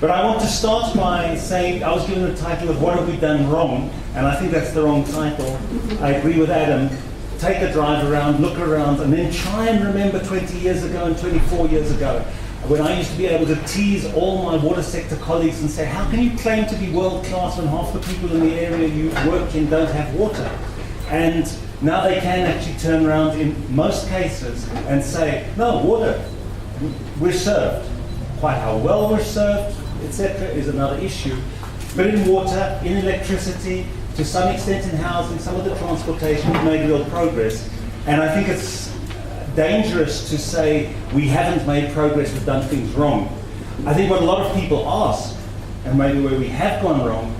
But I want to start by saying, I was given the title of What Have We Done Wrong? And I think that's the wrong title. I agree with Adam. Take a drive around, look around, and then try and remember 20 years ago and 24 years ago, when I used to be able to tease all my water sector colleagues and say, how can you claim to be world class when half the people in the area you work in don't have water? And now they can actually turn around in most cases and say, no, water, we're served. Quite how well we're served, etc., is another issue. But in water, in electricity, to some extent in housing, some of the transportation, we've made real progress. And I think it's dangerous to say we haven't made progress, we've done things wrong. I think what a lot of people ask, and maybe where we have gone wrong,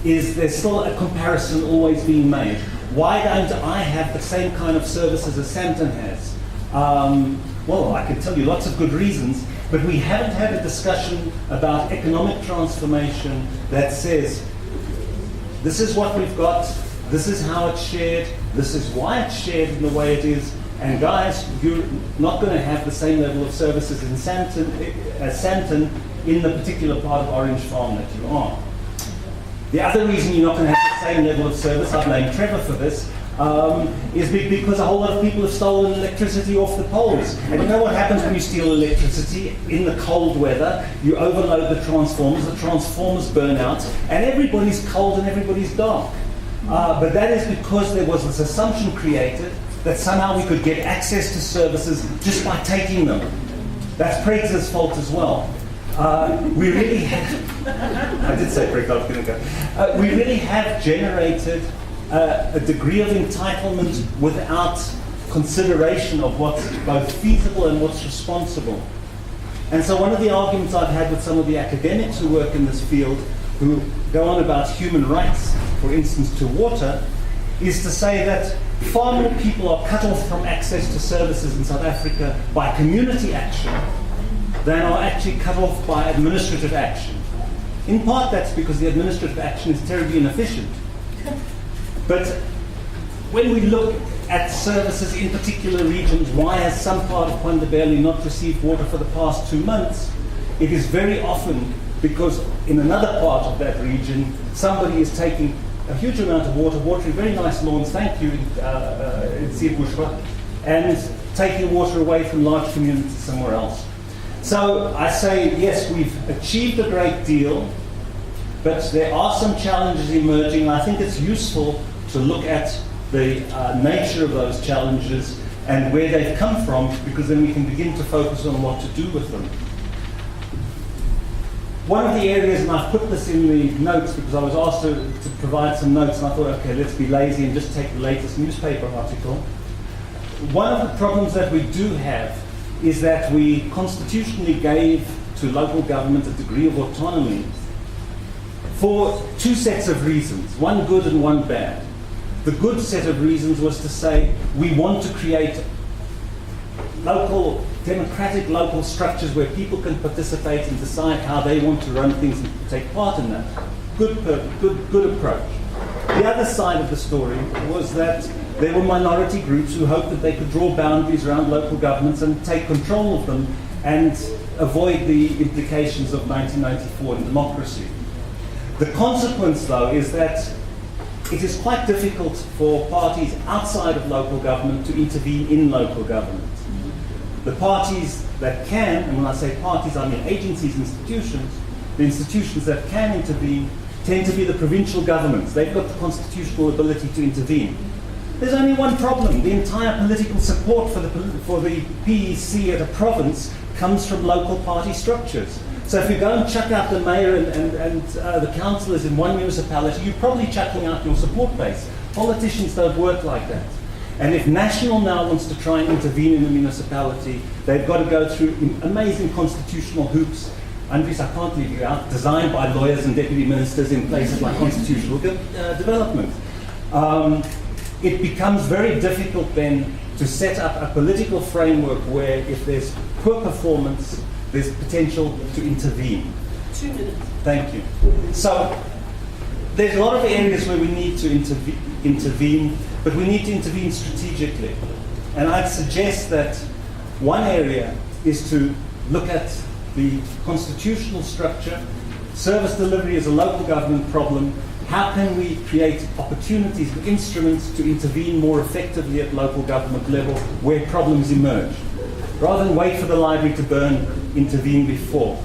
is there's still a comparison always being made. Why don't I have the same kind of services as Santon has? Well, I can tell you lots of good reasons, but we haven't had a discussion about economic transformation that says, this is what we've got, this is how it's shared, this is why it's shared in the way it is, and guys, you're not going to have the same level of services in Santon as Santon in the particular part of Orange Farm that you are. The other reason you're not going to have the same level of service, I blame Trevor for this, is because a whole lot of people have stolen electricity off the poles. And you know what happens when you steal electricity in the cold weather? You overload the transformers burn out, and everybody's cold and everybody's dark. But that is because there was this assumption created that somehow we could get access to services just by taking them. That's Preg's fault as well. We really have, I did say Preg, I was going to go. We really have generated a degree of entitlement without consideration of what's both feasible and what's responsible. And so one of the arguments I've had with some of the academics who work in this field, who go on about human rights, for instance, to water, is to say that far more people are cut off from access to services in South Africa by community action than are actually cut off by administrative action. In part, that's because the administrative action is terribly inefficient. But when we look at services in particular regions, why has some part of Kwandebele not received water for the past 2 months? It is very often because in another part of that region, somebody is taking a huge amount of water, watering very nice lawns, thank you, in Sibushwa, and taking water away from large communities somewhere else. So I say, yes, we've achieved a great deal, but there are some challenges emerging. I think it's useful to look at the nature of those challenges and where they've come from, because then we can begin to focus on what to do with them. One of the areas, and I've put this in the notes because I was asked to provide some notes, and I thought, okay, let's be lazy and just take the latest newspaper article. One of the problems that we do have is that we constitutionally gave to local government a degree of autonomy for two sets of reasons, one good and one bad. The good set of reasons was to say we want to create local, democratic local structures where people can participate and decide how they want to run things and take part in that. Good approach. The other side of the story was that there were minority groups who hoped that they could draw boundaries around local governments and take control of them and avoid the implications of 1994 in democracy. The consequence, though, is that it is quite difficult for parties outside of local government to intervene in local government. The parties that can, and when I say parties, I mean agencies, institutions, the institutions that can intervene tend to be the provincial governments. They've got the constitutional ability to intervene. There's only one problem. The entire political support for the PEC at a province comes from local party structures. So if you go and chuck out the mayor and the councillors in one municipality, you're probably chucking out your support base. Politicians don't work like that. And if National now wants to try and intervene in the municipality, they've got to go through amazing constitutional hoops. Andres, I can't leave you out, designed by lawyers and deputy ministers in places like constitutional development. It becomes very difficult then to set up a political framework where if there's poor performance, there's potential to intervene. 2 minutes. Thank you. So there's a lot of areas where we need to intervene, but we need to intervene strategically. And I'd suggest that one area is to look at the constitutional structure Service delivery is a local government problem. How can we create opportunities and instruments to intervene more effectively at local government level where problems emerge? Rather than wait for the library to burn, intervene before.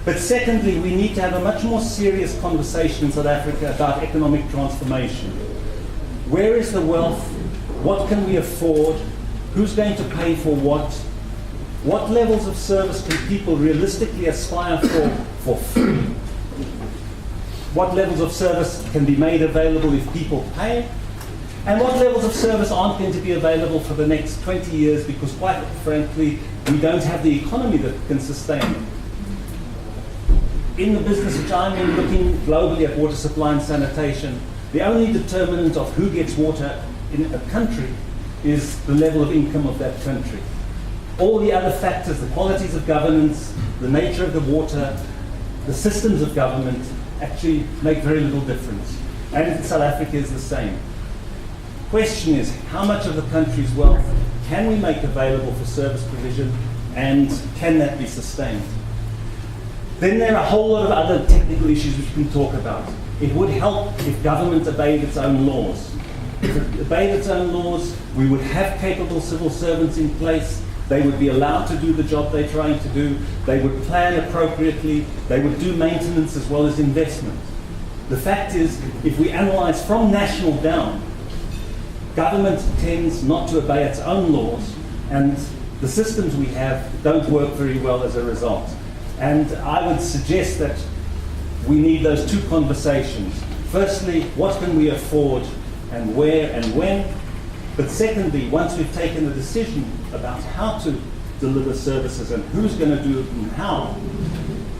But secondly, we need to have a much more serious conversation in South Africa about economic transformation. Where is the wealth? What can we afford? Who's going to pay for what? What levels of service can people realistically aspire for free? What levels of service can be made available if people pay? And what levels of service aren't going to be available for the next 20 years because, quite frankly, we don't have the economy that can sustain it. In the business which I'm in, looking globally at water supply and sanitation, the only determinant of who gets water in a country is the level of income of that country. All the other factors, the qualities of governance, the nature of the water, the systems of government, actually make very little difference. And South Africa is the same. Question is, how much of the country's wealth can we make available for service provision, and can that be sustained? Then there are a whole lot of other technical issues which we can talk about. It would help if government obeyed its own laws. If it obeyed its own laws, we would have capable civil servants in place. They would be allowed to do the job they're trying to do. They would plan appropriately. They would do maintenance as well as investment. The fact is, if we analyze from national down, government tends not to obey its own laws, and the systems we have don't work very well as a result. And I would suggest that we need those two conversations. Firstly, what can we afford and where and when? But secondly, once we've taken the decision about how to deliver services and who's going to do it and how,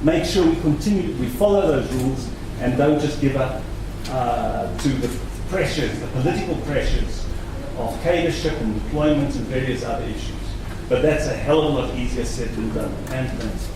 make sure we follow those rules and don't just give up to the pressures, the political pressures of cadership and employment and various other issues. But that's a hell of a lot easier said than done. And thanks.